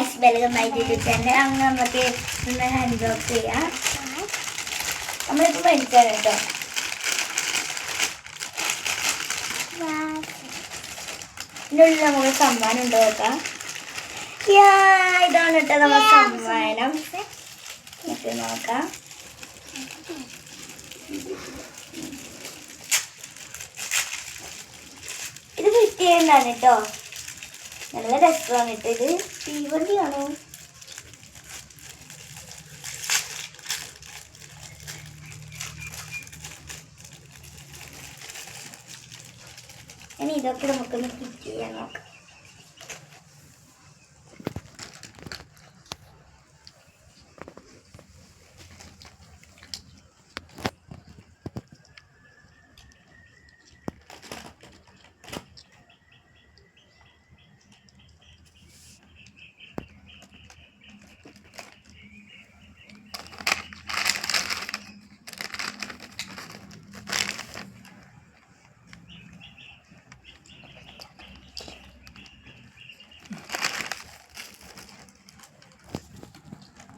Guys welcome back to channel. അങ്ങനെ നമുക്ക് ഇന്ന് ഹാൻഡ് ബോക്സ് ചെയ്യാം. നമ്മളിപ്പോൾ മേടിച്ചാണ് കേട്ടോ. ഇതിനുള്ളിൽ നമുക്ക് സമ്മാനം ഉണ്ടോ നോക്കാം. ഇതാണ് കേട്ടോ നമ്മുടെ സമ്മാനം. നമുക്ക് നോക്കാം. ഇത് കിട്ടിയതാണ് കേട്ടോ. നല്ല രസമാണ് കേട്ടോ. ഇത് തീവണ്ടിയാണോ? ഇനി ഇതൊക്കെ നമുക്കൊന്ന് ഫിറ്റ് ചെയ്യാൻ നോക്കാം.